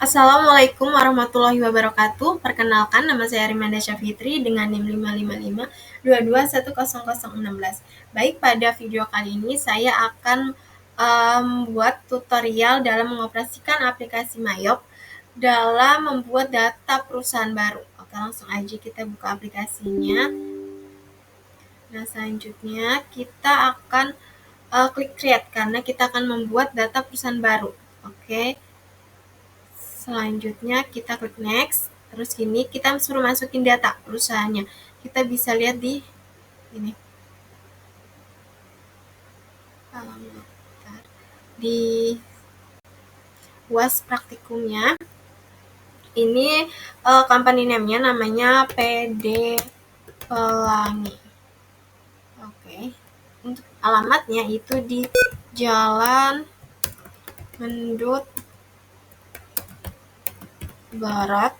Assalamualaikum warahmatullahi wabarakatuh. Perkenalkan, nama saya Rimanda Syafitri dengan NIM 55522210016. Baik, pada video kali ini saya akan membuat tutorial dalam mengoperasikan aplikasi Mayop dalam membuat data perusahaan baru. Oke, langsung aja kita buka aplikasinya. Nah, selanjutnya kita akan klik create karena kita akan membuat data perusahaan baru. Oke. Selanjutnya kita klik next. Terus gini kita suruh masukin data perusahaannya. Kita bisa lihat di ini. Di UAS praktikumnya. Ini company name-nya namanya PD Pelangi. Oke. Untuk alamatnya itu di Jalan Mendut Barat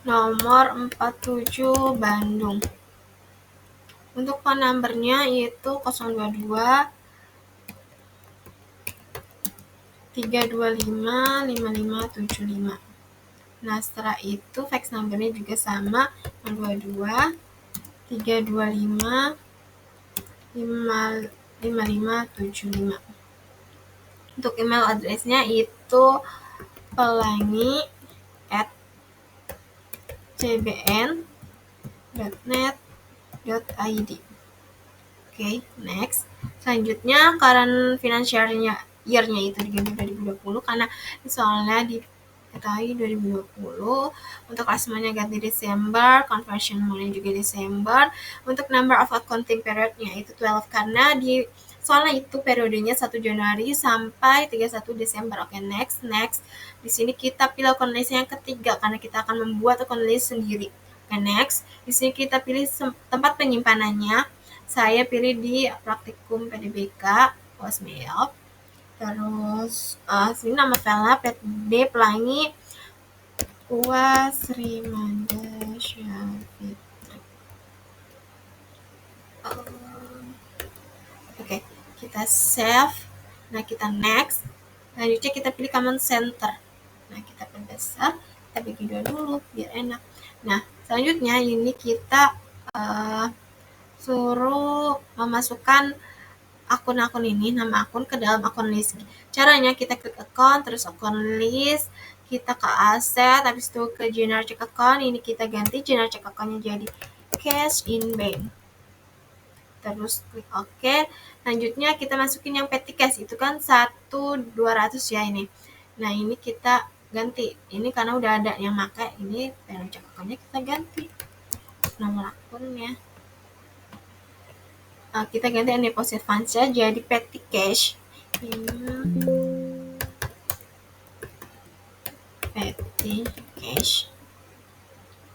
nomor 47 Bandung. Untuk phone number-nya itu 022 325 5575. Nah, setelah itu fax number-nya juga sama 022 325 5575. Untuk email address-nya itu pelangi@cbn.net.id. Oke, next. Selanjutnya current financial year-nya itu diganti 2020 karena soalnya diketahui 2020. Untuk customer-nya ganti Desember, conversion money juga Desember. Untuk number of accounting period-nya itu 12 karena soalnya itu periodenya 1 Januari sampai 31 Desember. Oke, next. Di sini kita pilih account list yang ketiga karena kita akan membuat account list sendiri. Oke, next. Di sini kita pilih tempat penyimpanannya. Saya pilih di praktikum PDBK UAS Mayop. Terus sini nama filenya PD Pelangi UAS Rimanda Syafitri. Oke, kita save. Nah, kita next. Selanjutnya kita pilih command center. Nah, kita perbesar. Kita bagi dua dulu biar enak. Nah, selanjutnya ini kita suruh memasukkan akun-akun ini, nama akun ke dalam akun list. Caranya kita klik account, terus akun list, kita ke aset, habis itu ke general check account, ini kita ganti general check account-nya jadi cash in bank. Terus klik OK. Selanjutnya kita masukin yang petty cash, itu kan 1.200 ya ini. Nah, ini kita ganti. Ini karena udah ada yang pakai, ini general check account-nya kita ganti. Nomor akunnya. Kita ganti deposit funds-nya jadi petty cash. Petty cash.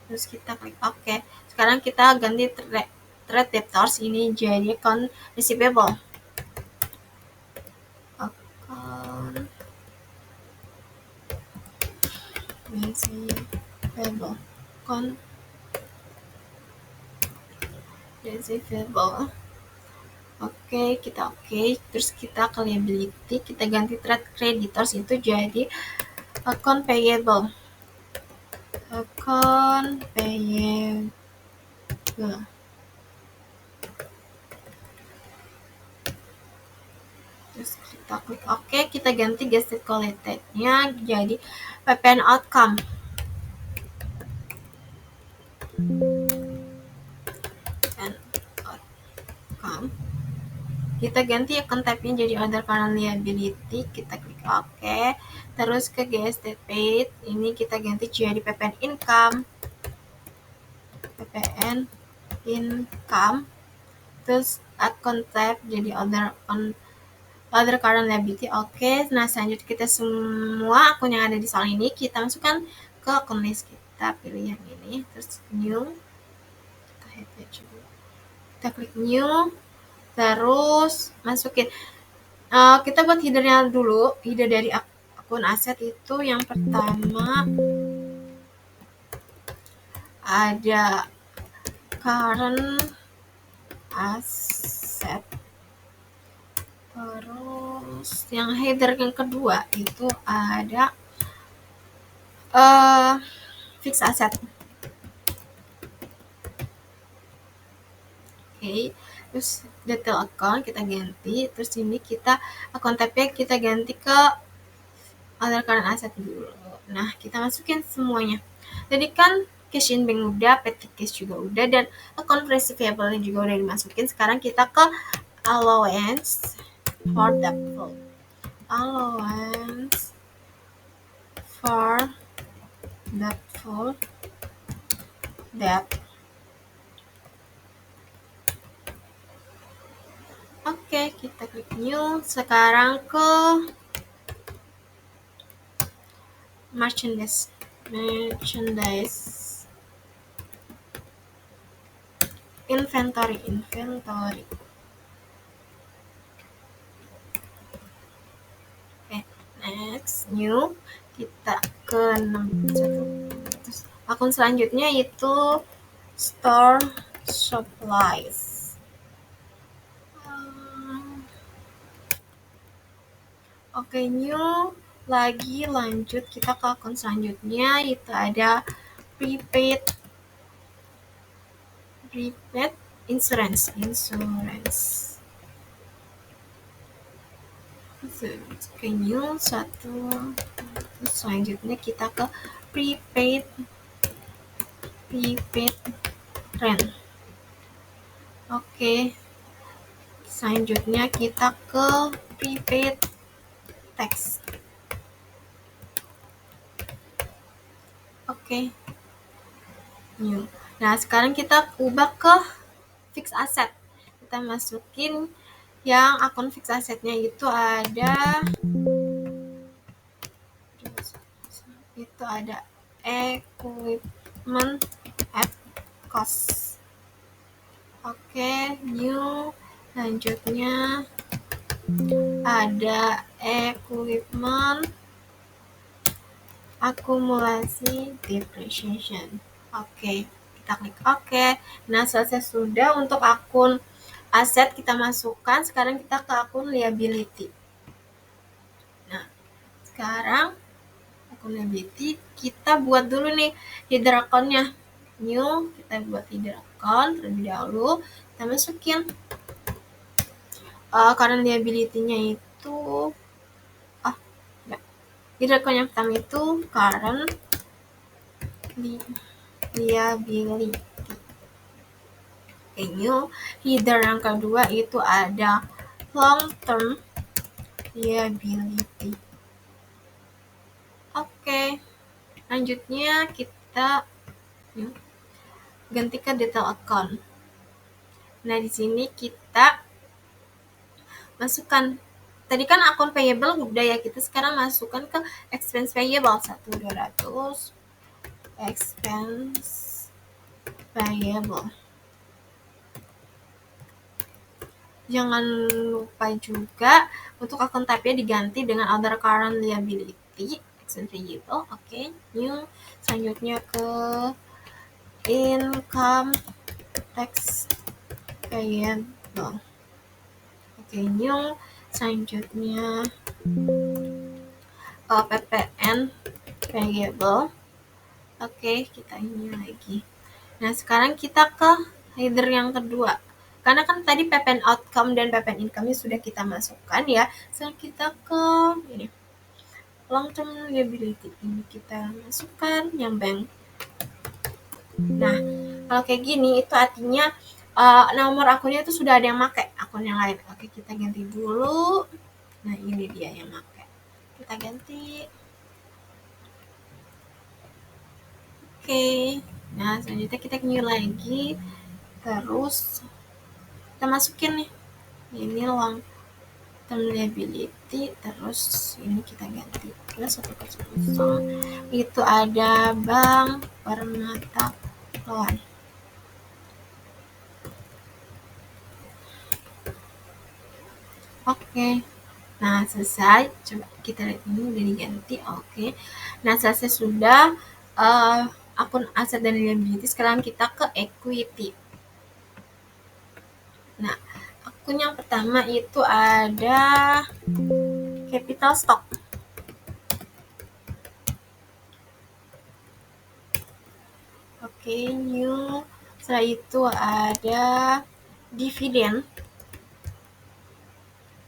Terus kita klik OK. Sekarang kita ganti trade debtors ini jadi account receivable. Account receivable. Account receivable. Oke, kita oke. Terus kita ke liability, kita ganti trade creditors itu jadi account payable. Account payable. Terus kita klik OK, kita ganti gasted collected-nya jadi PPN outcome. Kita ganti account type-nya jadi other current liability, kita klik OK. Terus ke gasted paid, ini kita ganti jadi PPN income. Terus account type jadi other current liability. Oke. Nah, selanjutnya kita semua akun yang ada di soal ini kita masukkan ke account list. Kita pilih yang ini, terus new. Kita klik new, terus masukin. Kita buat header-nya dulu. Header dari akun aset itu yang pertama ada current asset, terus Terus yang header yang kedua itu ada fixed asset. Oke, terus detail account kita ganti, terus ini kita account type-nya kita ganti ke other current asset dulu. Nah, kita masukin semuanya. Jadi kan cash in bank udah, petty cash juga udah, dan account receivable-nya juga udah dimasukin. Sekarang kita ke allowance for doubtful. Allowance for doubtful debt. Oke, kita klik new. Sekarang ke merchandise. Inventory. Oke, next new. Kita ke 61. Terus akun selanjutnya itu store supplies. Oke, new. Lagi lanjut kita ke akun selanjutnya, itu ada prepaid insurance. Oke, new satu. Terus selanjutnya kita ke prepaid rent. Oke, selanjutnya kita ke prepaid tax. Oke, new. Nah, sekarang kita ubah ke fixed asset. Kita masukin yang akun fixed assetnya itu ada equipment at cost. Oke, new. Lanjutnya ada equipment akumulasi depreciation. Oke, kita klik oke. Nah, selesai sudah untuk akun aset kita masukkan. Sekarang kita ke akun liability. Nah, sekarang akun liability kita buat dulu nih header account-nya. New, kita buat header account terlebih dahulu. Kita masukin current liability-nya itu header account yang pertama itu current liability. New. Header yang kedua itu ada long term liability. Oke, lanjutnya kita ganti ke detail account. Nah, di sini kita masukkan, tadi kan akun payable udah ya, kita sekarang masukkan ke expense payable 1.200 expense payable. Jangan lupa juga untuk akun type-nya diganti dengan other current liability expense payable. Oke, new. Selanjutnya ke income tax payable. Oke, new. Selanjutnya PPN payable. Oke, kita ini lagi. Nah, sekarang kita ke header yang kedua. Karena kan tadi PPN outcome dan PPN income-nya sudah kita masukkan ya. Sekarang kita ke ini long term liability. Ini kita masukkan yang bank. Nah, kalau kayak gini itu artinya nomor akunnya itu sudah ada yang pakai akun yang lain. Oke, kita ganti dulu. Nah, ini dia yang pakai. Kita ganti. Oke. Nah, selanjutnya kita new lagi. Terus kita masukin nih. Ini long term liability, terus ini kita ganti plus 100. Itu ada Bank Permata Loan. Oke, nah selesai. Coba kita lihat ini udah diganti. Oke, nah selesai sudah akun aset dan liability. Sekarang kita ke equity. Nah, akun yang pertama itu ada capital stock. Oke, new. Setelah itu ada dividen.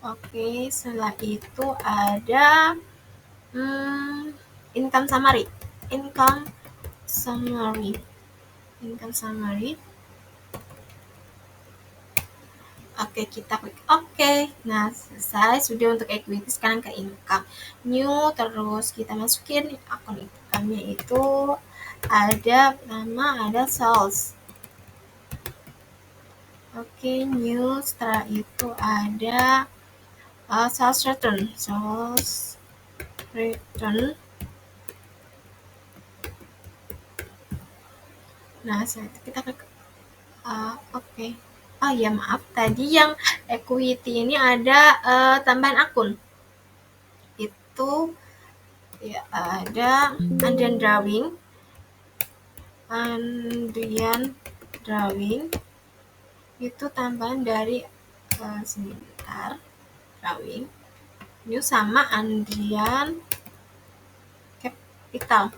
Oke, setelah itu ada income summary. Income summary. Oke, kita klik oke. Nah, selesai sudah untuk equity. Sekarang ke income. New, terus kita masukin akun income-nya itu ada nama, ada sales. Oke, new. Setelah itu ada sales return. Nah, setelah itu kita klik oke. Oh ya, maaf, tadi yang equity ini ada tambahan akun. Itu ya ada Andrian Drawing itu tambahan dari sebentar, Drawing new sama Andrian Capital.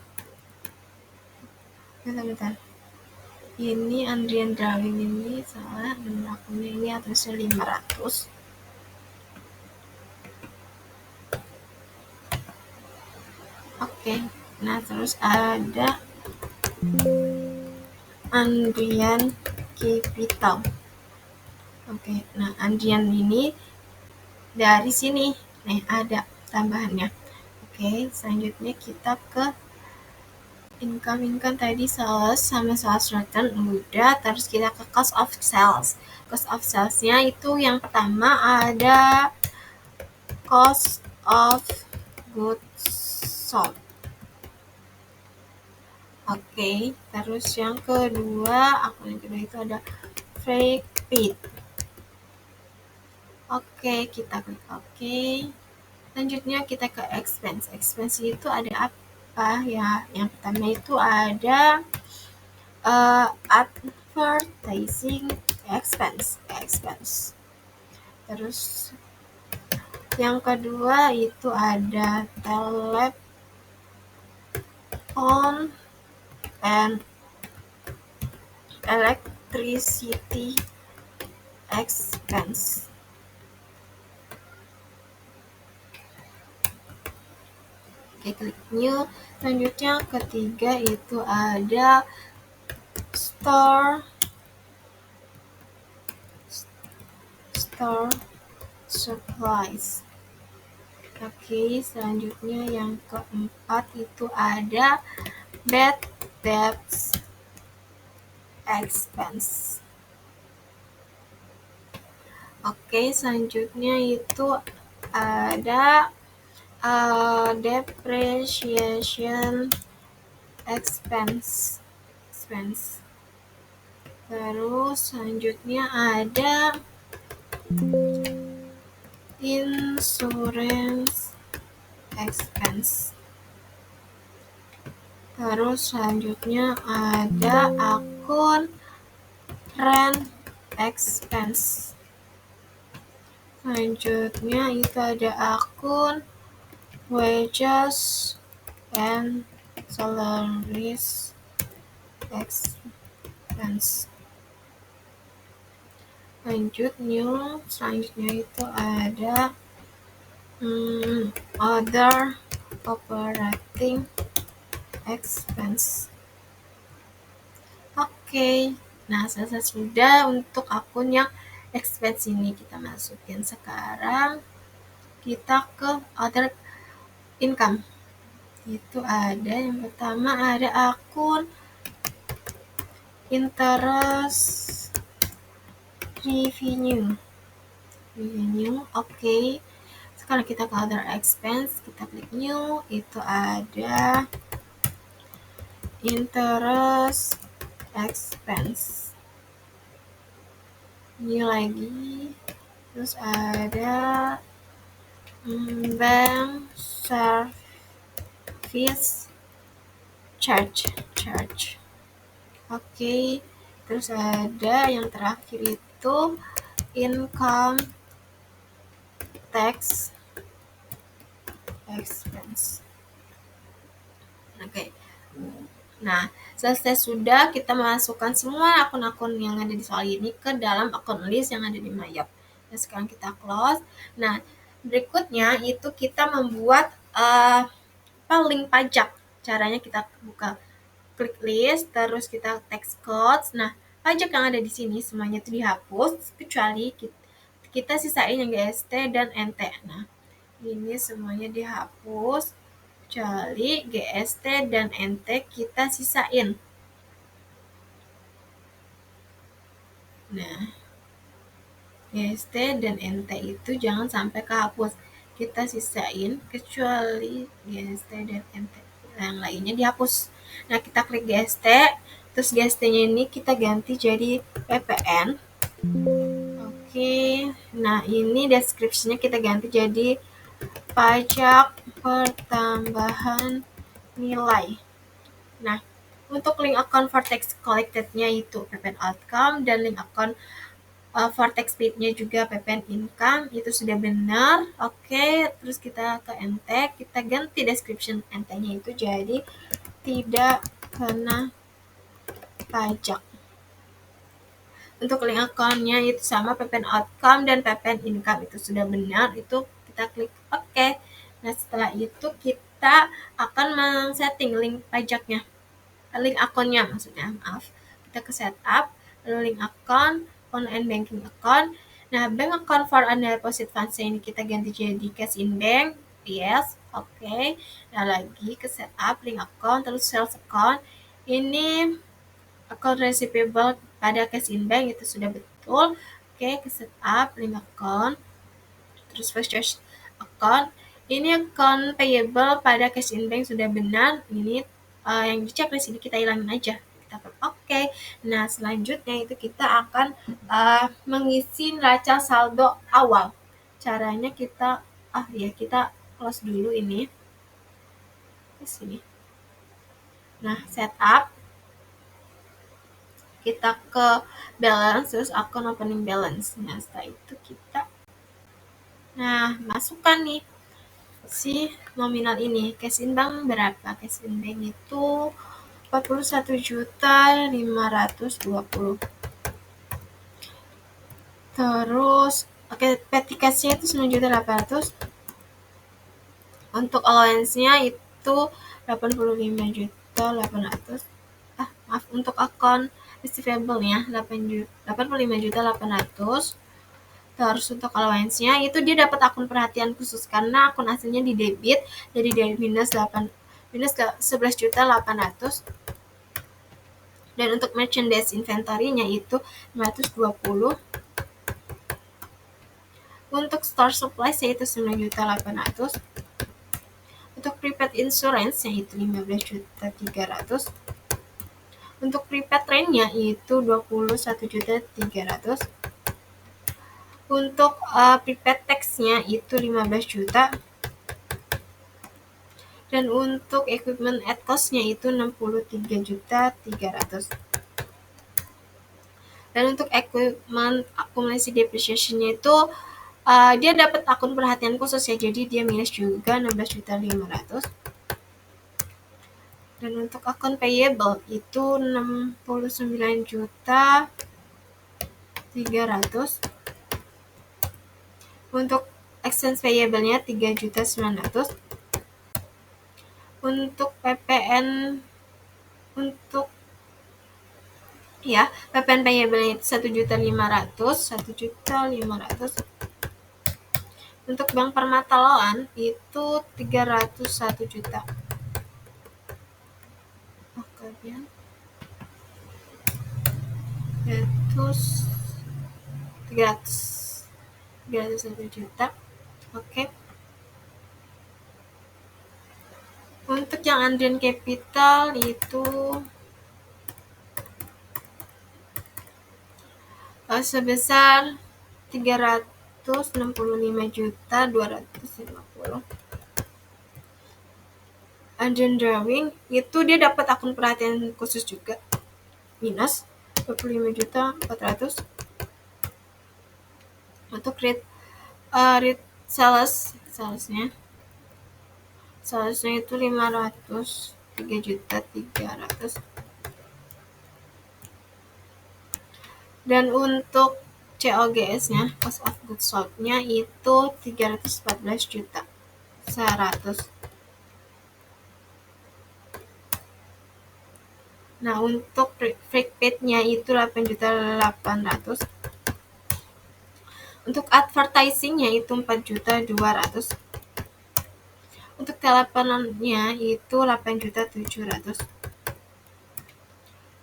Bentar. Ini Andrian Drawing ini salah, nomor akunnya ini atasnya 500. Oke, nah terus ada Andrian Capital. Oke, nah Andrian ini dari sini nih ada tambahannya. Oke, selanjutnya kita ke income tadi sales sama sales return udah, terus kita ke cost of sales. Cost of salesnya itu yang pertama ada cost of goods sold. Oke, terus yang kedua, akun yang kedua itu ada freight paid. Oke, kita klik oke. Selanjutnya kita ke expense. Expense itu ada apa ya? Yang pertama itu ada advertising expense. Terus yang kedua itu ada telephone and electricity expense. Oke, klik new. Selanjutnya ketiga itu ada store supplies. Oke, selanjutnya yang keempat itu ada bad debts expense. Oke, selanjutnya itu ada depreciation expense. Terus selanjutnya ada insurance expense. Terus selanjutnya ada akun rent expense. Selanjutnya itu ada akun wages and salaries expense. Selanjutnya itu ada other operating expense. Oke, nah selesai sudah untuk akun yang expense ini kita masukin. Sekarang kita ke other income. Itu ada yang pertama ada akun interest revenue. Oke. Sekarang kita ke other expense, kita klik new, itu ada interest expense. New lagi. Terus ada bank service charge. Oke. Terus ada yang terakhir itu income tax expense. Oke. Nah, selesai sudah, kita masukkan semua akun-akun yang ada di soal ini ke dalam akun list yang ada di Mayop. Nah, sekarang kita close. Nah, berikutnya itu kita membuat link pajak. Caranya kita buka klik list, terus kita text codes. Nah, pajak yang ada di sini semuanya itu dihapus kecuali kita sisain yang GST dan NT. Nah, ini semuanya dihapus kecuali GST dan NT kita sisain. Nah, GST dan NT itu jangan sampai kehapus. Kita sisain kecuali GST dan NT. Yang lainnya dihapus. Nah, kita klik GST, terus GST-nya ini kita ganti jadi PPN. Oke, nah ini deskripsinya kita ganti jadi pajak pertambahan nilai. Nah, untuk link account for tax collected-nya itu PPN outcome, dan link account for tax paid-nya juga PPN income, itu sudah benar. Oke, terus kita ke NT, kita ganti description NT-nya itu jadi tidak kena pajak. Untuk link account-nya itu sama PPN outcome dan PPN income, itu sudah benar, itu kita klik OK. Nah, setelah itu kita akan men-setting link pajaknya, link akunnya maksudnya, maaf. Kita ke setup, lalu link account, online banking account. Nah, bank account for undeposit funds ini kita ganti jadi cash in bank, yes, oke. Nah, lagi ke setup link account, terus sales account. Ini account receivable pada cash in bank itu sudah betul. Oke, ke setup link account, terus purchase account. Ini account payable pada cash in bank sudah benar. Ini yang dicek di sini kita hilangin aja. Kita klik OK. Nah, selanjutnya itu kita akan mengisi neraca saldo awal. Caranya kita kita close dulu ini di sini. Nah, setup, kita ke balance, terus account opening balance. Nah, setelah itu kita masukkan nih si nominal ini. Cash in bank berapa? Cash in bank itu 41.520. Terus petty cash-nya itu 9.800. Untuk allowance-nya itu 85.800. Maaf, untuk akun receivable-nya 85.800. Terus untuk allowance-nya itu dia dapat akun perhatian khusus karena akun aslinya di debit, jadi dari minus 11.800. Dan untuk merchandise inventory-nya itu 520. Untuk store supplies yaitu 9.800. Untuk prepaid insurance yaitu 15.300. Untuk prepaid train-nya itu 21.300. Untuk prepaid tax-nya itu 15 juta. Dan untuk equipment at cost-nya itu 63.300. Dan untuk equipment akumulasi depreciation-nya itu dia dapat akun perhatian khusus ya, jadi dia minus juga 16.500. Dan untuk akun payable itu 69.300. Untuk expense payable-nya 3.900. Untuk PPN PPN payable-nya 1.500.000. Untuk Bank Permata Loan itu 301 juta. Kemudian itu 301 juta. Oke. Untuk yang undrawn capital itu sebesar 365.250. Undrawn drawing itu dia dapat akun perhatian khusus juga, minus 25.400. Untuk rate salesnya Salesnya itu 500, 3.300.000. Dan untuk COGS-nya, cost of goods sold-nya itu 314 juta 100. Nah, untuk free paid-nya itu 8.800. Untuk advertising-nya itu 4.200. Untuk teleponnya itu 8.700.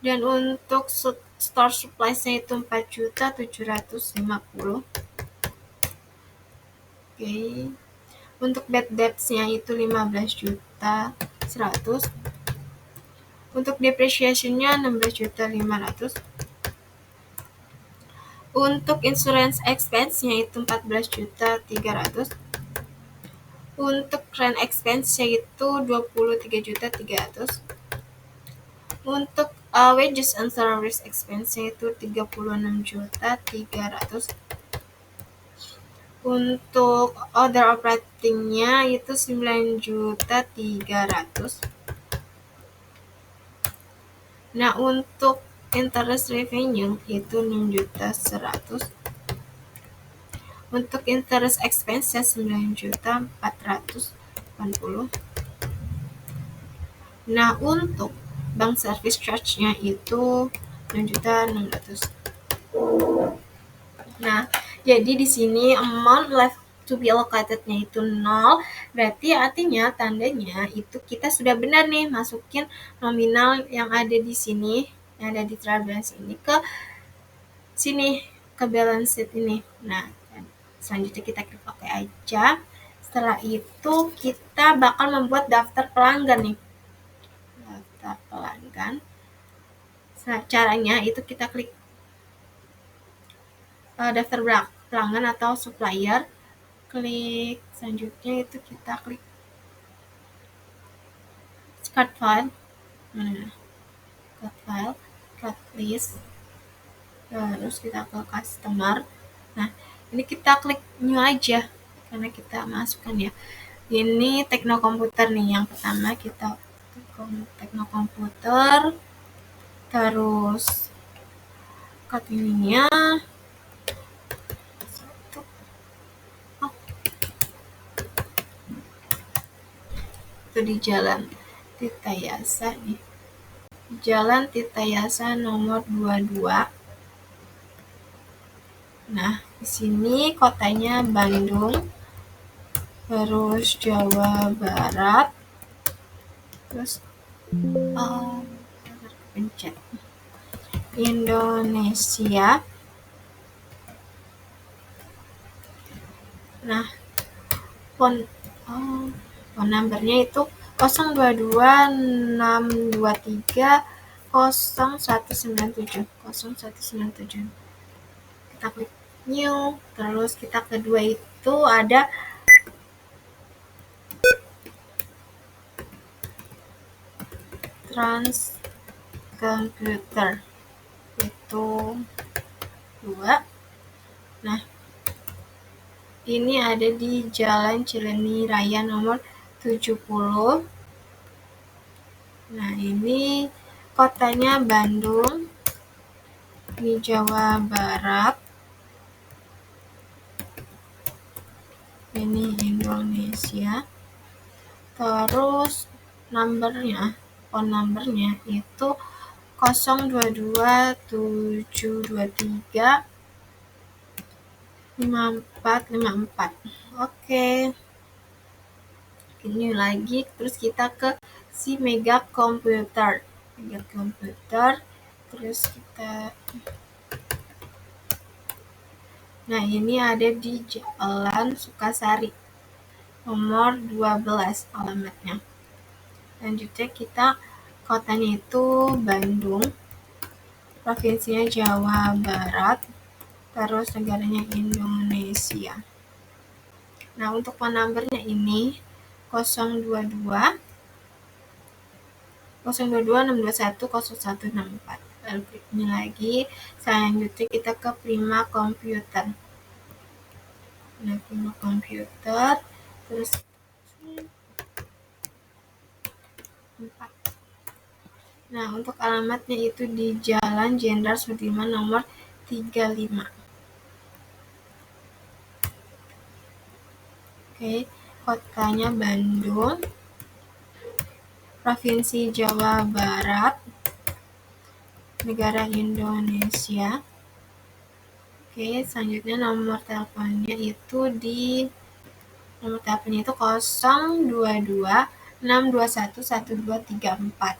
Dan untuk store supplies-nya itu 4.750. Oke. Untuk bad debts-nya itu 15.100. Untuk depreciation-nya 16.500. Untuk insurance expense-nya itu 14.300. Untuk rent expense-nya itu 23.300. Untuk wages and salaries expense-nya itu 36.300. Untuk other operating-nya itu 9.300. Nah, untuk interest revenue itu 6.100. Untuk interest expense 9.480. Nah, untuk bank service charge-nya itu 6.600. Nah, jadi di sini amount left to be allocated-nya itu 0, berarti artinya tandanya itu kita sudah benar nih masukin nominal yang ada di sini, yang ada di trial balance ini ke sini, ke balance sheet ini. Nah, selanjutnya kita klik OK aja. Setelah itu kita bakal membuat daftar pelanggan nih. Daftar pelanggan. Nah, caranya itu kita klik daftar pelanggan atau supplier. Klik selanjutnya itu kita klik card file. Card file, card list. Terus kita ke customer. Nah, ini kita klik new aja karena kita masukkan ya. Ini teknokomputer nih, yang pertama kita teknokomputer, terus cut ininya itu di Jalan Tirtayasa nih, Jalan Tirtayasa nomor 22. Nah, di sini kotanya Bandung, terus Jawa Barat, terus pencet Indonesia. Nah, phone numbernya itu 021230197. Kita klik new, terus kita kedua itu ada Transcomputer itu 2. Nah, ini ada di Jalan Cilenyi Raya nomor 70. Nah, ini kotanya Bandung, di Jawa Barat. Ini Indonesia. Terus phone numbernya itu 02277235454. Oke. Ini lagi, terus kita ke si Mega Computer. Terus kita, nah ini ada di Jalan Sukasari nomor 12 alamatnya. Lanjutnya kita kotanya itu Bandung, provinsinya Jawa Barat, terus negaranya Indonesia. Nah, untuk phone numbernya ini 022 621 0164. Lalu ini lagi, selanjutnya kita ke Prima Computer. Nah, Prima Computer, terus Nah, untuk alamatnya itu di Jalan Jenderal Sudirman nomor 35. Oke, kotanya Bandung, Provinsi Jawa Barat, negara Indonesia. Oke, selanjutnya nomor teleponnya itu nomor teleponnya itu 022 621 1234.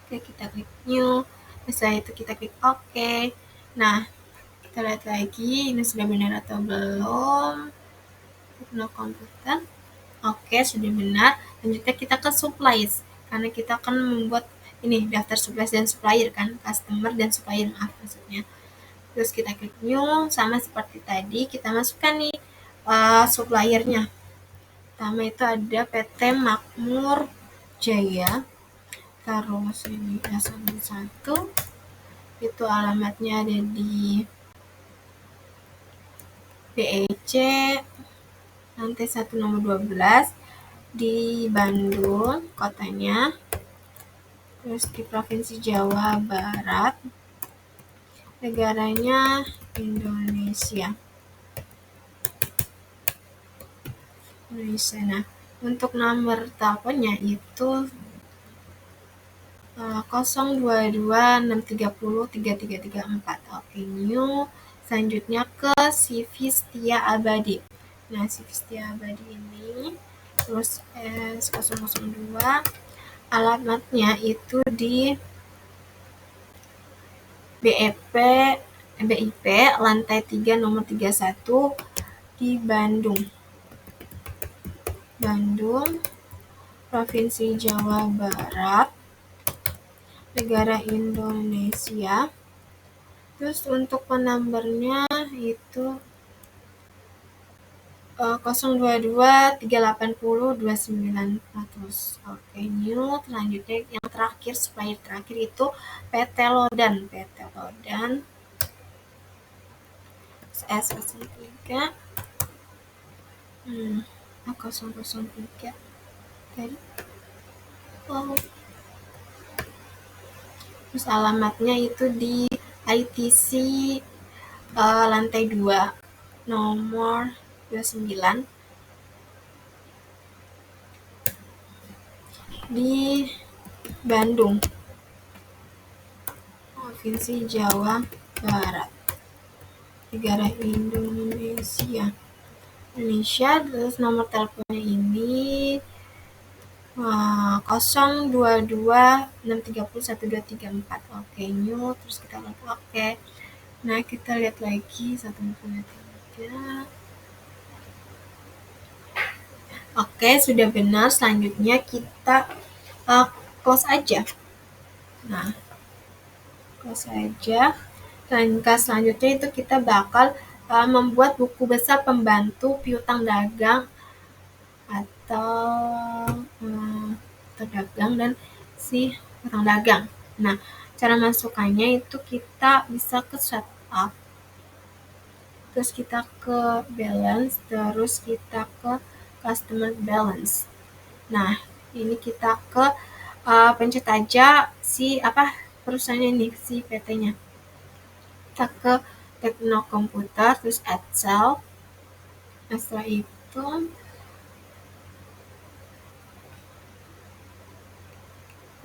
Oke, kita klik new. Setelah itu kita klik OK. Nah, kita lihat lagi ini sudah benar atau belum. Tekno komputer. Oke, sudah benar. Selanjutnya kita ke supplies, karena kita akan membuat ini daftar supplies dan supplier kan, customer dan supplier, maaf maksudnya. Terus kita klik new, sama seperti tadi kita masukkan nih suppliernya. Pertama itu ada PT Makmur Jaya, terus ini S1, itu alamatnya ada di BEC lantai 1 nomor 12 di Bandung kotanya, terus di Provinsi Jawa Barat, negaranya Indonesia. Nah, untuk nomor teleponnya itu 022 630 3334. Oke, new. Selanjutnya ke CV Setia Abadi. Nah, CV Setia Abadi ini terus S002, alamatnya itu di BIP lantai 3 nomor 31 di Bandung. Provinsi Jawa Barat, negara Indonesia. Terus untuk penambarnya itu 022 380 2900. Oke, new. Selanjutnya yang terakhir, supplier terakhir itu PT Lodan. S03 003 tadi. Terus alamatnya itu di ITC lantai 2 nomor 29 di Bandung, Provinsi Jawa Barat, negara Indonesia. Terus nomor teleponnya ini 022 630 1234. Oke, new. Terus kita klik oke. Nah, kita lihat lagi 1,3. Oke, sudah benar. Selanjutnya kita close aja. Nah, close aja. Langkah selanjutnya itu kita bakal membuat buku besar pembantu piutang dagang atau dagang dan si utang dagang. Nah, cara masukannya itu kita bisa ke setup, terus kita ke balance, terus kita ke customer balance. Nah, ini kita ke pencet aja si perusahaan ini, si PT-nya. Kita ke Tekno Komputer, terus add cell. Nah, setelah itu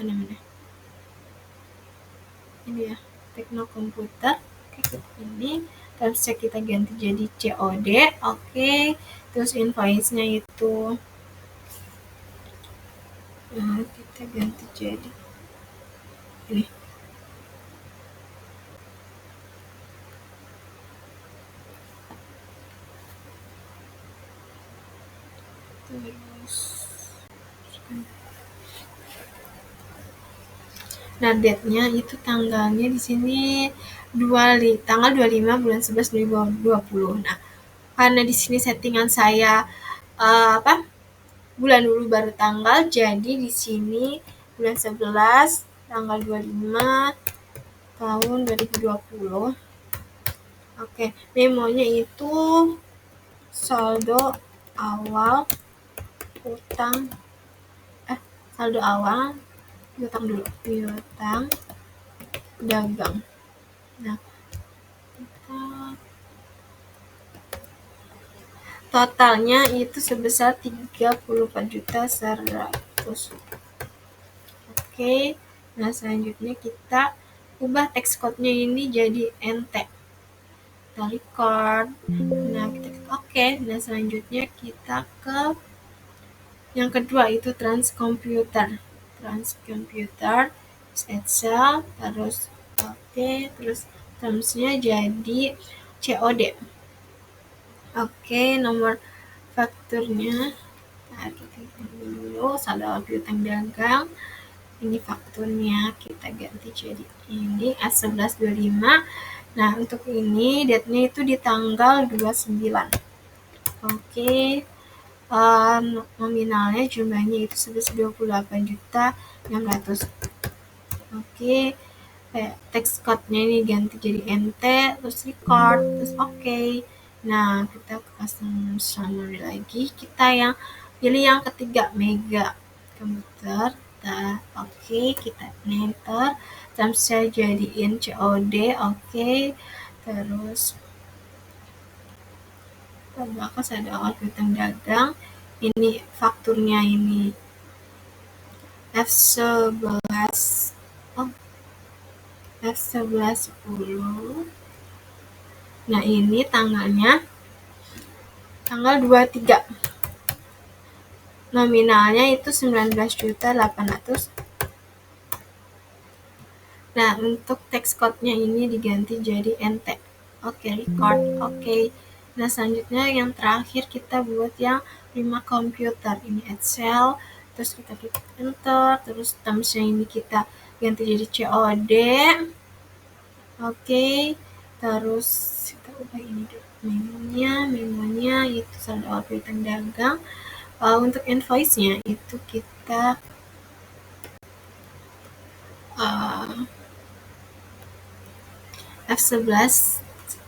mana ini ya, Tekno Komputer. Ini terus kita ganti jadi COD. Oke, terus invoice-nya itu kita ganti jadi ini. Terus nah, date-nya itu tanggalnya di sini tanggal 25 bulan 11 2020. Nah, karena di sini settingan saya bulan dulu baru tanggal, jadi di sini bulan 11 tanggal 25 tahun 2020. Oke, memonya itu saldo awal utang saldo awal, piutang dulu, piutang dagang. Nah, totalnya itu sebesar 34.100.000. Oke, nah selanjutnya kita ubah text code-nya ini jadi NT. Kita record. Nah, kita klik oke. Nah, selanjutnya kita ke yang kedua itu transcomputer. Transcomputer, Excel, terus oke, terus termsnya jadi COD. Oke, nomor fakturnya dulu saldo piutang dagang. Ini fakturnya kita ganti jadi ini S1125. Nah, untuk ini date-nya itu di tanggal 29. Oke. Nominalnya jumlahnya itu sebesar 28.600. Oke. Text code-nya ini ganti jadi NT, terus record, terus oke. Nah, kita ke customer summary lagi. Kita yang pilih yang ketiga, mega komputer. Oke, kita enter. Termsnya jadiin COD, oke. Terus bakas ada awal piutang dagang. Ini fakturnya ini F11 F1110. Nah, ini tanggalnya tanggal 23. Nominalnya itu 19.800. Nah, untuk text code-nya ini diganti jadi NT. Oke, record. Oke. Nah, selanjutnya yang terakhir kita buat yang 5 komputer. Ini Excel, terus kita klik enter, terus termsnya ini kita ganti jadi COD. Oke, terus kita ubah ini dulu. Memonya itu saldo awal piutang dagang. Untuk invoice-nya itu kita F11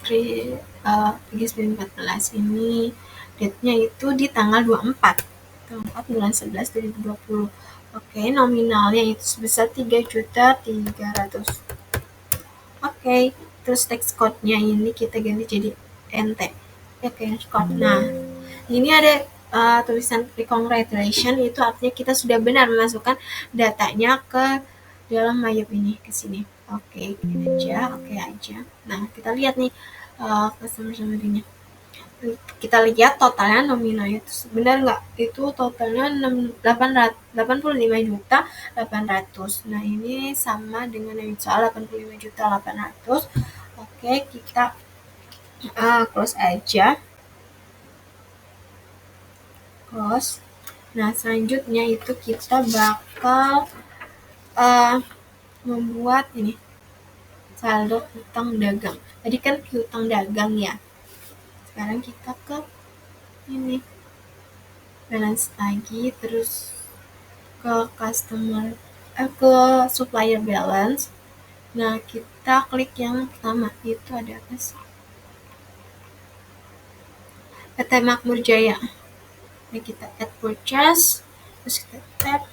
14 ini date-nya itu di tanggal 24 bulan 11 2020. Oke, nominalnya itu sebesar 3.300.000. Oke, terus text code-nya ini kita ganti jadi NT. Oke, code. Nah, ini ada tulisan congratulations, itu artinya kita sudah benar memasukkan datanya ke dalam MyUp ini, ke sini. Oke, oke aja. Nah, kita lihat nih customer summary-nya. Kita lihat totalnya nominalnya itu benar nggak? Itu totalnya 85.800.000. Nah, ini sama dengan yang soal 85.800.000. Oke, kita close aja. Close. Nah, selanjutnya itu kita bakal membuat ini saldo utang dagang. Tadi kan piutang dagang ya. Sekarang kita ke ini balance lagi, terus ke ke supplier balance. Nah, kita klik yang pertama, itu ada apa sih? PT Makmur Jaya. Nah, kita add purchase, terus kita tap,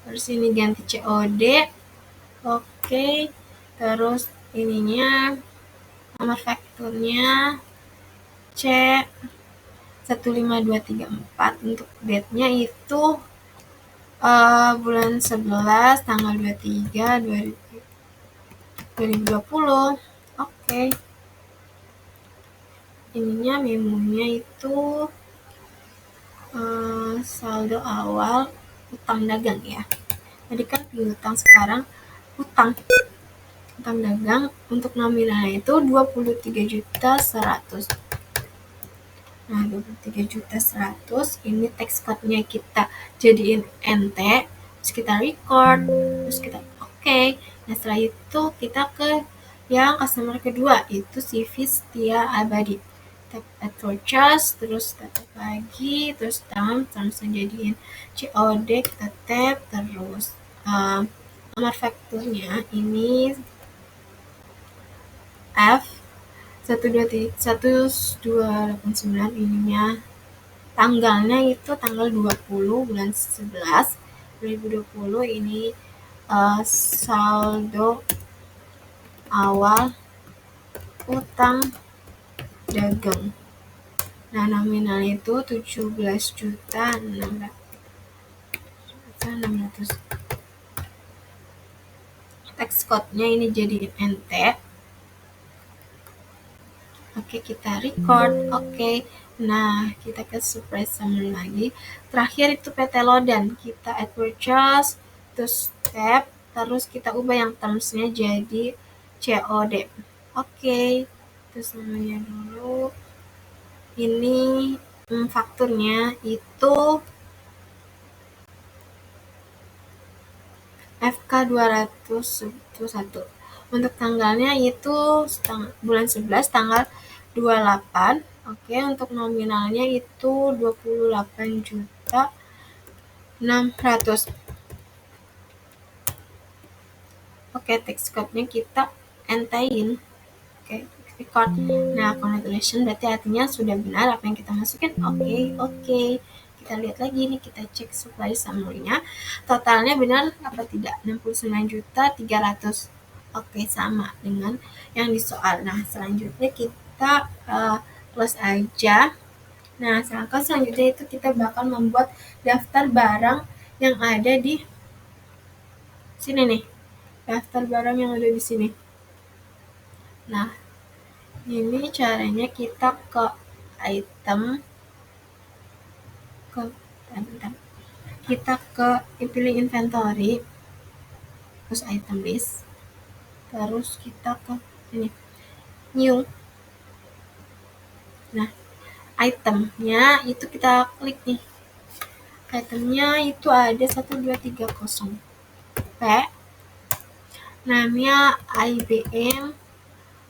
terus ini ganti COD. Oke, terus ininya nomor fakturnya C15234. Untuk date-nya itu bulan 11 tanggal 23 2020. Oke. Ininya memonya itu saldo awal utang dagang ya. Tadi kan piutang, sekarang utang dagang. Untuk nominalnya itu 23.100.000. Nah, 23.100.000 ini text code-nya kita jadiin NT, terus kita record, terus kita oke. Nah, setelah itu kita ke yang customer kedua, itu CV Setia Abadi. Tap add purchase, terus tap lagi, terus terus jadiin COD, kita tap, terus nomor fakturnya ini F 1289, ininya tanggalnya itu tanggal 20 bulan 11 2020. Ini saldo awal utang dagang. Nah, nominal itu 17.600. Tax code-nya ini jadi NT. Oke, kita record. Oke. Nah, kita ke surprise summary lagi. Terakhir itu PT Lodan. Kita add purchase, terus tab, terus kita ubah yang terms-nya jadi COD. Oke. Terus namanya dulu. Ini fakturnya itu FK 201. Untuk tanggalnya itu bulan 11 tanggal 28. Oke, untuk nominalnya itu 28.600. Oke, tax code-nya kita entain. Oke, record. Nah, congratulations berarti artinya sudah benar apa yang kita masukin. Oke. Kita lihat lagi nih, kita cek supply summary-nya. Totalnya benar apa tidak? 69.300. Oke, sama dengan yang di soal. Nah, selanjutnya kita close aja. Nah, selanjutnya itu kita bakal membuat daftar barang yang ada di sini nih. Daftar barang yang ada di sini. Nah, ini caranya kita ke item, kita pilih inventory, terus item list, terus kita ke sini new. Nah, itemnya itu kita klik nih. Itemnya itu ada 1230 P, namanya IBM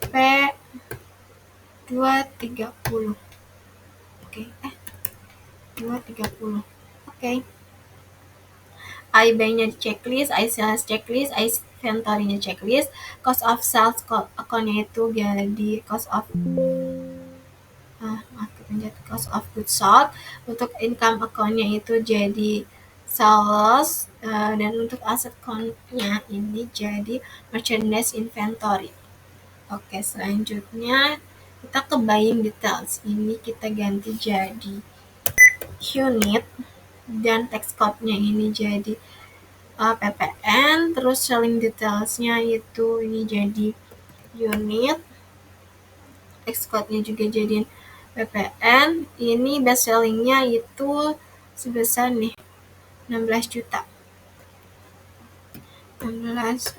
P230. Oke, 230. Oke. IBAN-nya di checklist, sales checklist, inventory-nya checklist, cost of sales account-nya itu jadi cost of goods sold. Untuk income account-nya itu jadi sales, dan untuk asset account-nya ini jadi merchandise inventory. Oke, selanjutnya kita ke buying details. Ini kita ganti jadi unit, dan tax code-nya ini jadi PPN, terus selling details-nya itu ini jadi unit, tax code-nya juga jadi PPN. Ini best selling-nya itu sebesar nih 16 juta. 16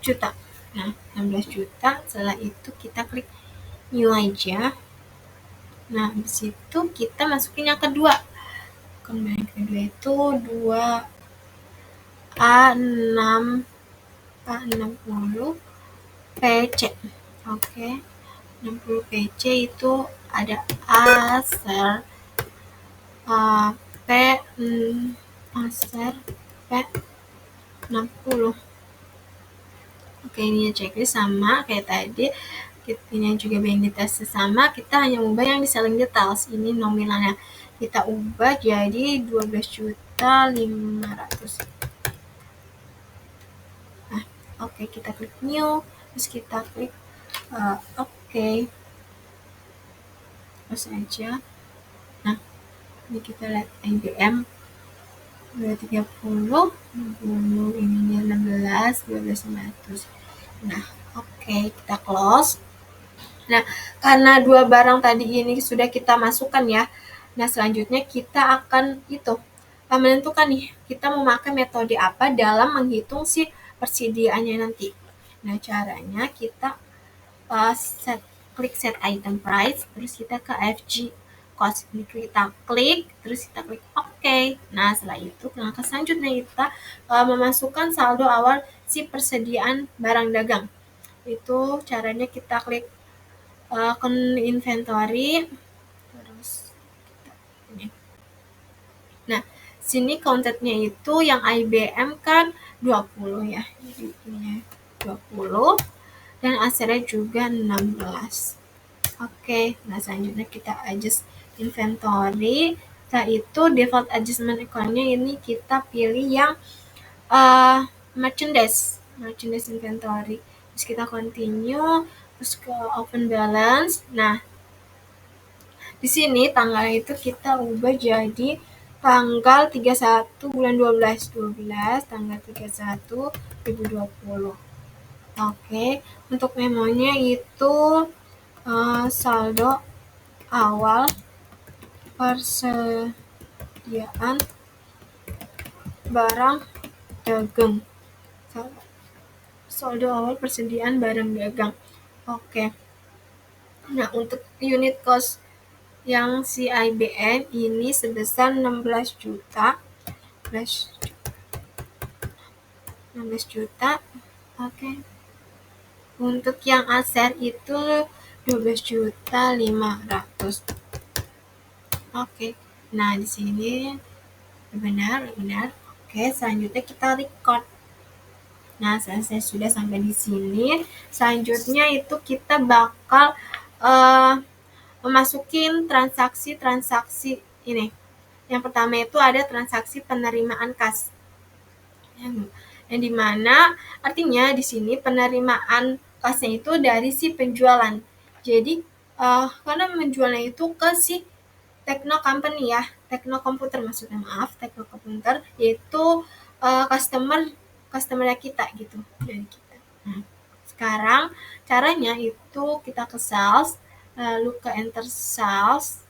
juta. Nah, 16 juta. Setelah itu kita klik new aja. Nah, habis itu kita masukin yang kedua. Yang kedua itu 2A60 PC. Oke. 60 PC itu ada Acer Acer P60. Oke, ini checklist sama kayak tadi. Ini juga buying details sama, kita hanya ubah yang di selling details. Ini nominalnya kita ubah jadi 12.500. Nah, oke, kita klik new, terus kita klik oke. Terus aja. Nah, ini kita lihat IBM 230, ini 16, 12.900. Nah, oke, kita close. Nah, karena dua barang tadi ini sudah kita masukkan ya. Nah, selanjutnya kita akan menentukan nih, kita memakai metode apa dalam menghitung si persediaannya nanti. Nah, caranya kita klik set item price, terus kita ke FG cost, kita klik, terus kita klik OK. Nah, setelah itu langkah selanjutnya kita memasukkan saldo awal si persediaan barang dagang. Itu caranya kita klik inventory, terus ini. Nah, sini counted-nya itu yang IBM kan 20 ya. Jadi ini 20. dan asetnya juga 16. Oke, nah selanjutnya kita adjust inventory. Setelah itu default adjustment account-nya ini kita pilih yang merchandise inventory. Terus kita continue, terus ke open balance. Nah, di sini tanggalnya itu kita ubah jadi tanggal 31 bulan 12 tanggal 31 2020. Oke, untuk memonya itu saldo awal persediaan barang dagang. Saldo awal persediaan barang dagang. Oke. Nah, untuk unit cost yang CIBN ini sebesar 16 juta. 16 juta. Oke. Untuk yang aset itu 12 juta 500. Oke. Nah, di sini benar. Oke, selanjutnya kita record. Nah, saya sudah sampai di sini. Selanjutnya itu kita bakal memasukin transaksi ini. Yang pertama itu ada transaksi penerimaan kas. Yang dimana artinya di sini penerimaan kasnya itu dari si penjualan. Jadi karena menjualnya itu ke si Tekno Company ya, Tekno Komputer maksudnya, Tekno Komputer, yaitu customer kita gitu, dari kita. Nah, sekarang caranya itu kita ke sales, lalu ke enter sales,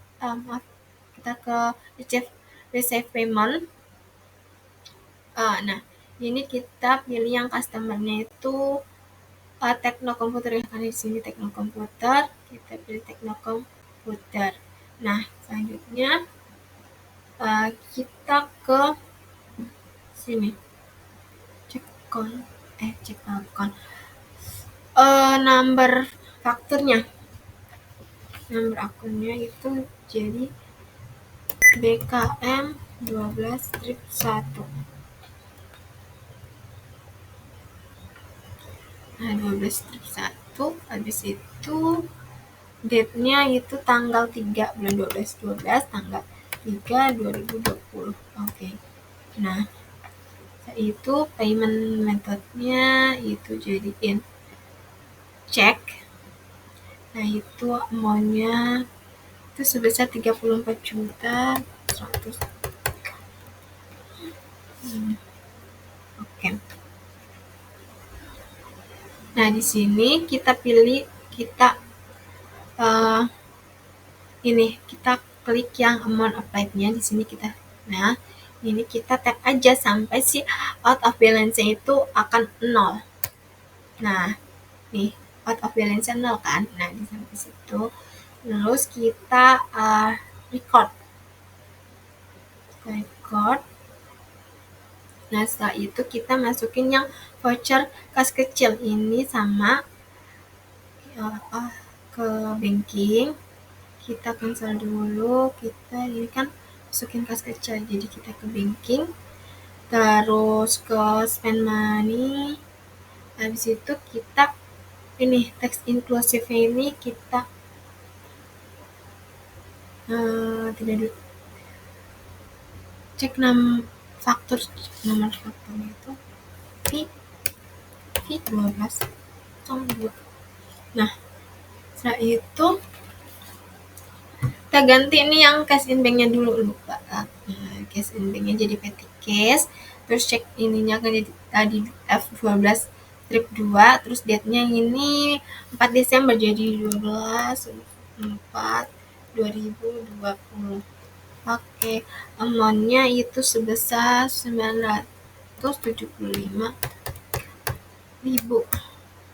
kita ke receive payment. Nah, ini kita pilih yang customernya itu Tekno Komputer ya, karena di sini Tekno Komputer, kita pilih Tekno Komputer. Nah, selanjutnya kita ke sini cek akun number fakturnya. Nomor akunnya itu jadi BKM 12-1. Nah, 12-1, habis itu date-nya itu tanggal 3 bulan 12 tanggal 3 2020. Oke. Nah, itu payment methodnya itu jadiin cek. Nah, itu amount-nya itu sebesar 34 juta 100. Oke. Nah, di sini kita pilih kita kita klik yang amount applied-nya di sini kita. Nah, ini kita tap aja sampai si out of balance-nya itu akan 0. Nah, nih out of balance-nya 0 kan. Nah, di sampai situ. Terus kita record. Nah, setelah itu kita masukin yang voucher kas kecil ini sama ke banking. Kita cancel dulu, kita ini kan masukin kas kecil, jadi kita ke banking, terus ke spend money, habis itu kita ini tax inclusive ini kita tidak cek nomor fakturnya itu V1202. Nah, setelah itu kita ganti ini yang cash in bank-nya dulu, lupa. Nah, cash in bank-nya jadi petty cash, terus cek ininya kan jadi tadi F12-2, terus date-nya ini 4 Desember jadi 12/4/2020. Oke, amount-nya itu sebesar 975.000.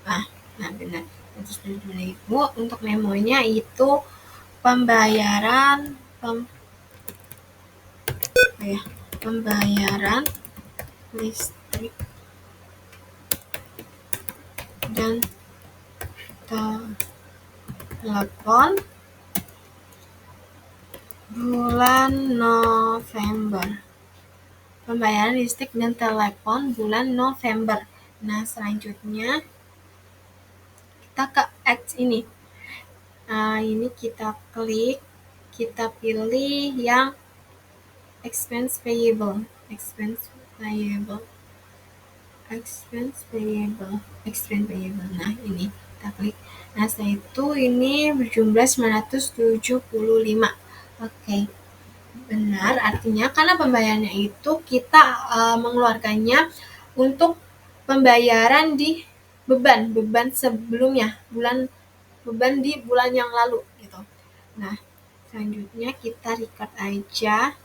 Nah, benar. 975.000. Untuk memonya itu pembayaran listrik dan telepon bulan November. Pembayaran listrik dan telepon bulan November. Nah, selanjutnya kita ke X ini. Nah, ini kita klik, kita pilih yang expense payable. Nah, ini kita klik. Nah, setelah itu ini berjumlah 975. Oke. Benar, artinya karena pembayarannya itu kita mengeluarkannya untuk pembayaran di beban sebelumnya, beban di bulan yang lalu gitu. Nah, selanjutnya kita record aja.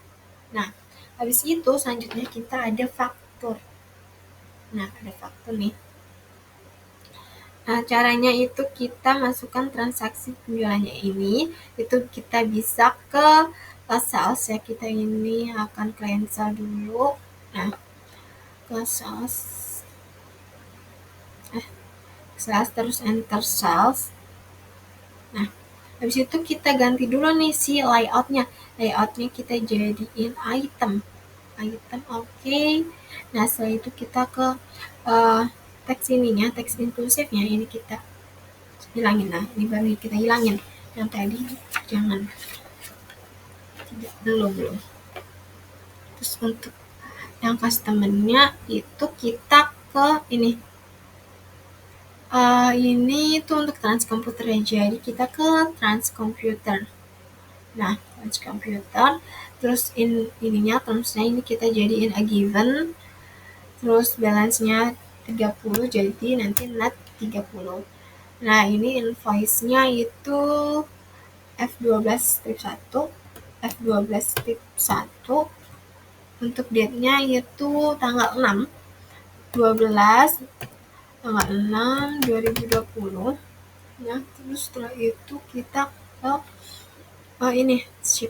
Nah, habis itu selanjutnya kita ada faktur. Nah, ada faktur nih. Nah, caranya itu kita masukkan transaksi penjualannya ini, itu kita bisa ke sales ya, kita ini akan cancel dulu. Nah, ke sales, terus enter sales. Nah, habis itu kita ganti dulu nih si layoutnya kita jadiin item, oke. Nah, setelah itu kita ke teks ininya, teks inklusifnya ini kita hilangin. Nah, ini baru kita hilangin yang tadi, jangan, belum. Terus untuk yang customer-nya itu kita ke ini itu untuk transkomputer ya, jadi kita ke transkomputer. Nah, transkomputer, terus ininya termsnya ini kita jadiin a given, terus balance-nya 30, jadi nanti net 30. Nah, ini invoice-nya itu F12 strip 1. Untuk date-nya itu tanggal 6/12/2020. Nah, terus setelah itu kita ke ini ship.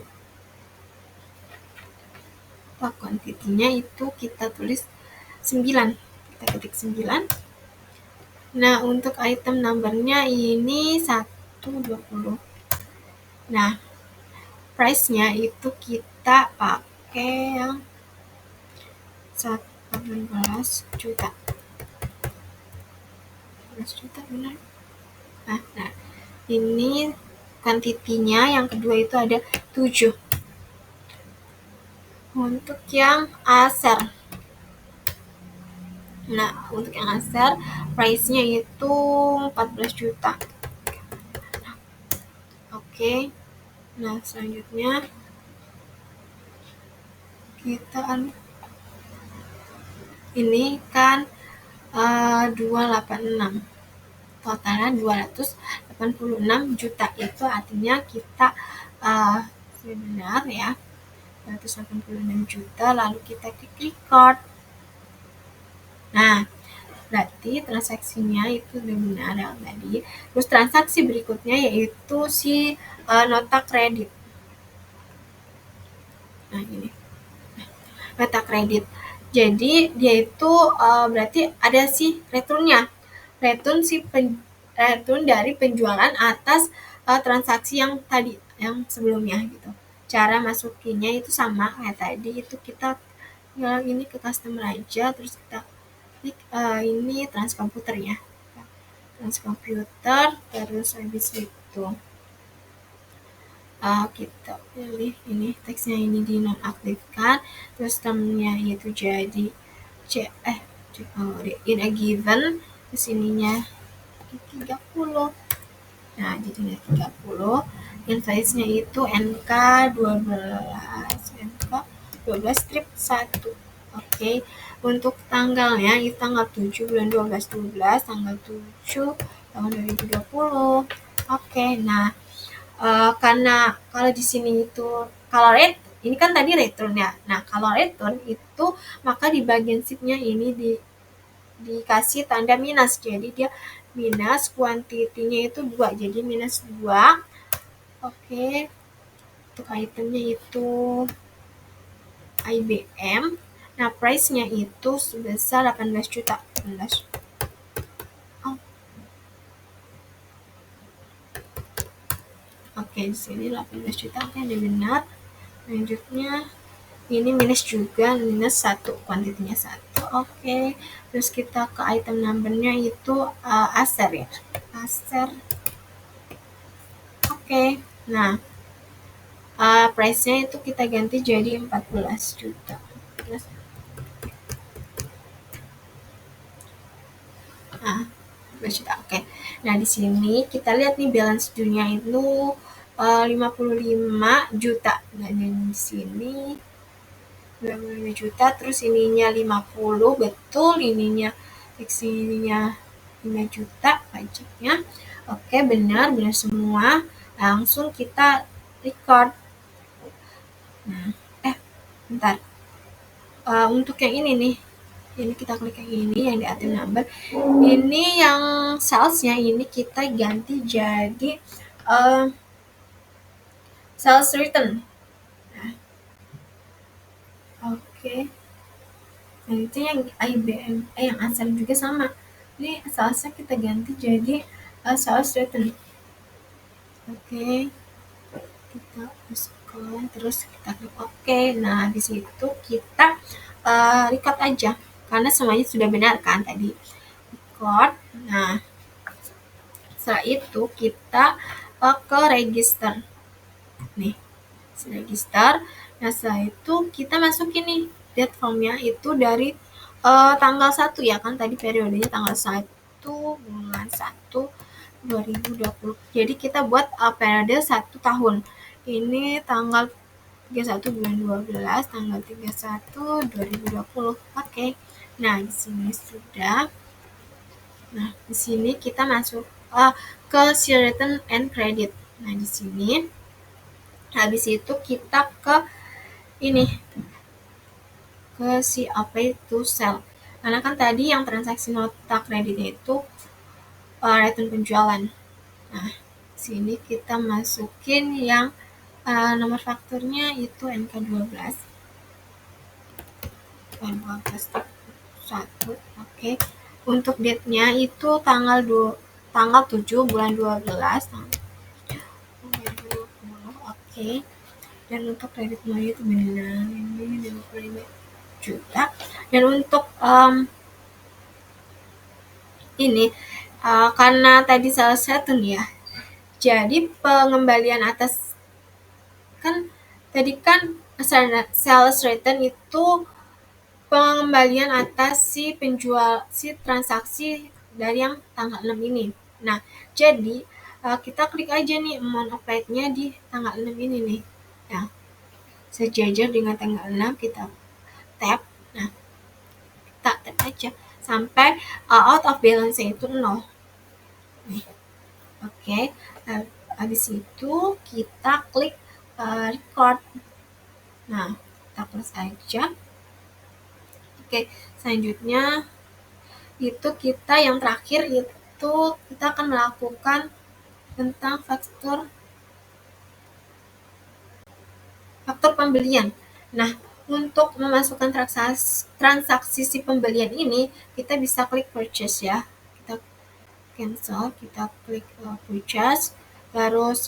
Quantity-nya itu kita tulis 9. Kita ketik 9. Nah, untuk item number-nya ini 120. Nah, price-nya itu kita pakai yang 18 juta. 18 juta benar. Nah, ini kuantitinya yang kedua itu ada 7. Untuk yang aser. Nah, untuk yang aser price-nya itu 14 juta. Oke. Nah, selanjutnya kita ini kan 286. Totalnya 286 juta. Itu artinya kita benar ya, 286 juta, lalu kita klik record. Nah, berarti transaksinya itu udah benar ya tadi. Terus transaksi berikutnya yaitu si nota kredit. Nah, ini nota kredit. Jadi dia itu berarti ada si returnnya. Return dari penjualan atas transaksi yang tadi, yang sebelumnya gitu. Cara masukinnya itu sama kayak tadi, itu kita ini ke customer aja, terus kita klik ini transkomputer ya. Transkomputer, terus habis itu kita pilih ini teksnya ini dinonaktifkan, terus termnya itu jadi in a given, terus ininya 30. Nah, jadinya 30. Invoice-nya itu NK12 strip 1. Oke. Untuk tanggalnya itu tanggal 7 bulan 12 tanggal 7 tahun 2020. Oke. Nah, karena kalau di sini itu kalau ini kan tadi return ya. Nah, kalau return itu maka di bagian sheet-nya ini dikasih tanda minus, jadi dia minus, kuantitinya itu 2, jadi minus 2. Oke. Untuk itemnya itu IBM. Nah, price-nya itu sebesar 18 juta. Oke, di sini 18 juta. Oke, ada benar. Lanjutnya ini minus juga, minus 1, kuantitinya 1. Oke. Terus kita ke item number-nya itu aser ya. Acer. Oke. Nah, price-nya itu kita ganti jadi 14 juta. Nah, 14 juta. Oke. Nah, di sini kita lihat nih balance dunia itu 55 juta. Nah, di sini 25 juta, terus ininya 50, betul, ininya ininya 5 juta pajaknya. Oke, benar semua. Langsung kita record. Nah, bentar. Untuk yang ini nih, ini kita klik yang ini, yang di item number. Ini yang salesnya ini kita ganti jadi sales return. Nah, oke. Nah, itu yang IBM, yang Acer juga sama. Ini salesnya kita ganti jadi sales return. Oke. Kita masukkan, terus kita klik oke. Nah, di situ kita record aja. Karena semuanya sudah benar kan tadi. Record. Nah, setelah itu kita ke register. Nih, register. Nah, setelah itu kita masukin nih date formnya itu dari tanggal 1 ya kan, tadi periodenya tanggal 1 bulan 1 2020. Jadi kita buat periode 1 tahun. Ini tanggal 31 bulan 12, tanggal 31 2020. Oke. Nah, di sini sudah. Nah, di sini kita masuk ke si return and credit. Nah, di sini habis itu kita ke ini, ke si apply to sell. Karena kan tadi yang transaksi nota kreditnya itu return penjualan. Nah, sini kita masukin yang nomor fakturnya itu NK12. NK12 oke. Untuk date-nya itu tanggal 7 bulan 12 oke. Dan untuk kredit mulai itu benar ini 25 juta. Dan untuk ini karena tadi salah satu nih ya, jadi pengembalian atas kan tadi kan sales return itu pengembalian atas si penjual si transaksi dari yang tanggal 6 ini. Nah, jadi kita klik aja nih amount of rate-nya di tanggal 6 ini nih. Nah, sejajar dengan tanggal 6 kita tap. Nah, kita tap aja sampai out of balance itu 0. Nih. Oke. Habis itu kita klik record. Nah, kita close aja. Oke, selanjutnya itu kita yang terakhir itu kita akan melakukan tentang faktur pembelian. Nah, untuk memasukkan transaksi si pembelian ini, kita bisa klik purchase ya. Kita cancel, kita klik purchase, terus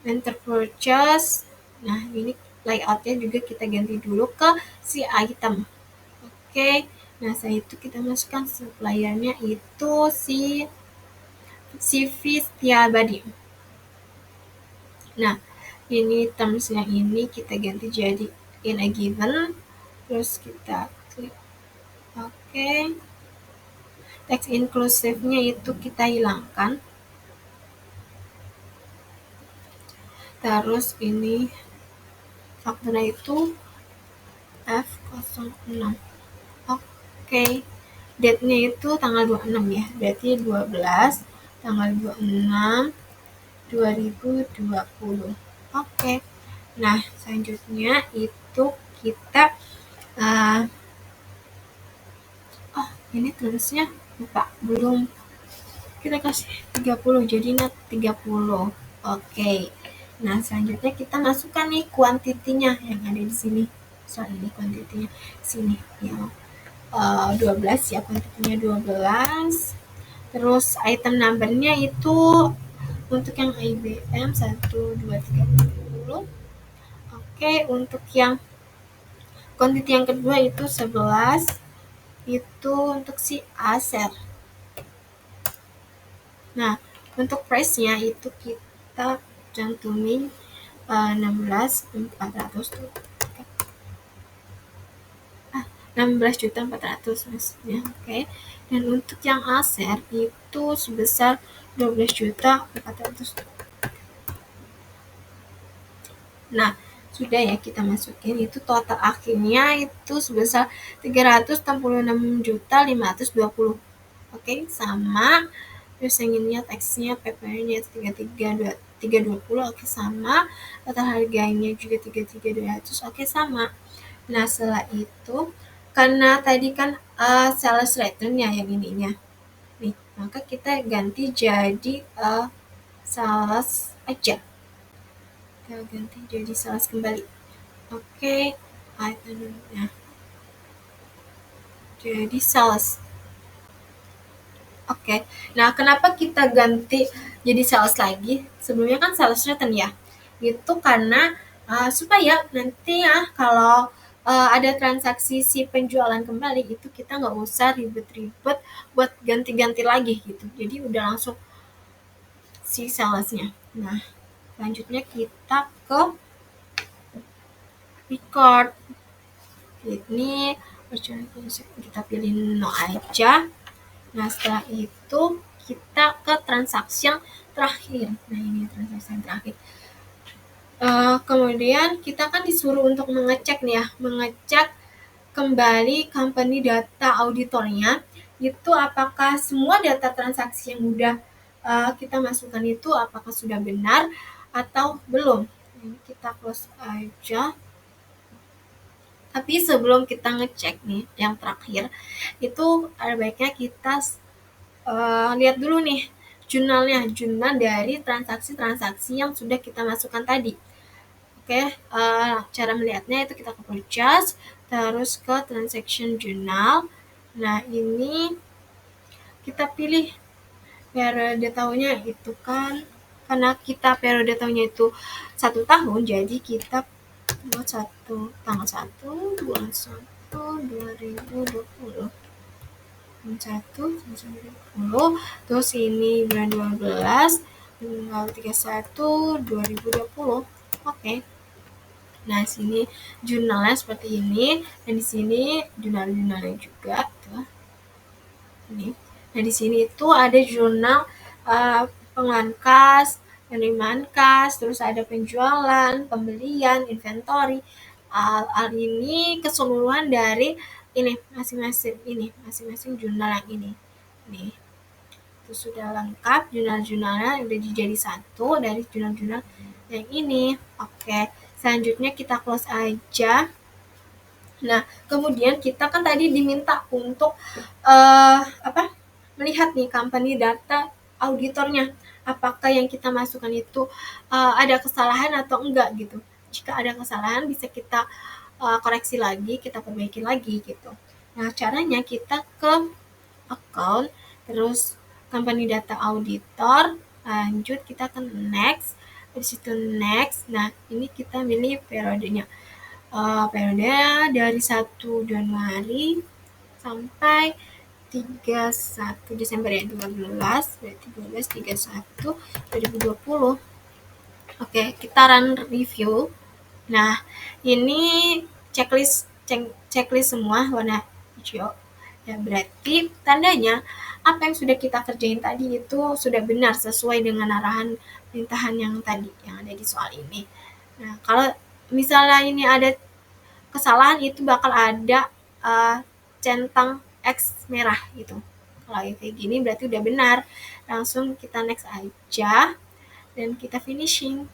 enter purchase. Nah, ini layoutnya juga kita ganti dulu ke si item. Oke. Nah, setelah itu kita masukkan suppliernya itu si CV Setiabadi. Nah, ini terms yang ini kita ganti jadi in a given, terus kita klik oke. Text inclusive-nya itu kita hilangkan. Terus ini fakturnya itu F06. Oke. Date-nya itu tanggal 26 ya. Berarti 12 tanggal 26 2020. Oke. Nah, selanjutnya itu kita ini tulisnya lupa, belum kita kasih 30 jadinya 30. Oke. Nah, selanjutnya kita masukkan nih kuantitinya yang ada di sini. Soal ini kuantitinya sini yang 12 ya, kuantitinya 12. Terus item numbernya itu untuk yang IBM 1 2 3 10. Oke, untuk yang kuantiti yang kedua itu 11. Itu untuk si Acer. Nah, untuk price-nya itu kita cantumin 16.400 tuh. 16.400 maksudnya, oke. Dan untuk yang aset itu sebesar 12.400. Nah, sudah ya kita masukin, itu total akhirnya itu sebesar 366.520. Oke, sama. Terus yang ininya teksnya PP-nya 320, oke sama. Total harganya juga 33.200, oke sama. Nah, setelah itu karena tadi kan sales return-nya yang ininya nih, maka kita ganti jadi sales aja. Kita ganti jadi sales kembali. Oke, itemnya jadi sales. Oke, nah kenapa kita ganti jadi sales lagi? Sebelumnya kan sales return ya. Itu karena supaya nanti ya kalau ada transaksi si penjualan kembali itu kita nggak usah ribet-ribet buat ganti-ganti lagi gitu. Jadi udah langsung si salesnya. Nah, selanjutnya kita ke record. Ini kita pilih no aja. Nah, setelah itu kita ke transaksi yang terakhir. Nah, ini transaksi yang terakhir. Kemudian kita kan disuruh untuk mengecek nih ya, mengecek kembali company data auditornya, itu apakah semua data transaksi yang udah kita masukkan itu apakah sudah benar atau belum. Ini kita close aja. Tapi sebelum kita ngecek nih yang terakhir, itu ada baiknya kita lihat dulu nih jurnalnya, jurnal dari transaksi-transaksi yang sudah kita masukkan tadi. Oke, cara melihatnya itu kita ke purchase, terus ke transaction journal. Nah, ini kita pilih periode tahunnya itu kan, karena kita periode tahunnya itu 1 tahun, jadi kita buat tanggal 1 bulan 1 2020. 1 terus ini bulan 12 tanggal 31 2020. Oke. Nah, sini jurnalnya seperti ini, dan di sini jurnal-jurnalnya juga tuh. Ini. Nah, di sini itu ada jurnal pengeluaran kas, penerimaan kas, terus ada penjualan, pembelian, inventory. Hal ini keseluruhan dari ini masing-masing jurnal yang ini. Nih. Itu sudah lengkap jurnal-jurnalnya, udah jadi satu dari jurnal-jurnal yang ini. Oke, selanjutnya kita close aja. Nah, kemudian kita kan tadi diminta untuk melihat nih company data auditornya, apakah yang kita masukkan itu ada kesalahan atau enggak gitu. Jika ada kesalahan bisa kita koreksi lagi, kita perbaiki lagi gitu. Nah, caranya kita ke account, terus company data auditor, lanjut kita ke next, habis itu next. Nah, ini kita pilih periodenya. Periode dari 1 Januari sampai 31 Desember ya, 2021 Oke, kita run review. Nah, ini checklist semua warna hijau. Ya, berarti tandanya apa yang sudah kita kerjain tadi itu sudah benar sesuai dengan arahan perintahan yang tadi yang ada di soal ini. Nah, kalau misalnya ini ada kesalahan itu bakal ada centang X merah gitu. Kalau kayak gini berarti udah benar. Langsung kita next aja dan kita finishing.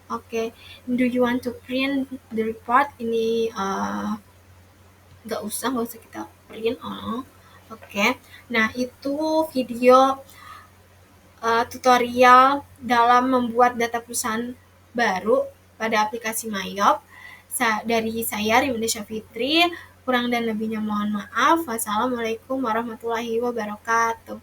Oke, do you want to print the report? Ini nggak usah kita print. Oke. Nah, itu video tutorial dalam membuat data perusahaan baru pada aplikasi Mayop. Dari saya Rimanda Syafitri, kurang dan lebihnya mohon maaf. Wassalamualaikum warahmatullahi wabarakatuh.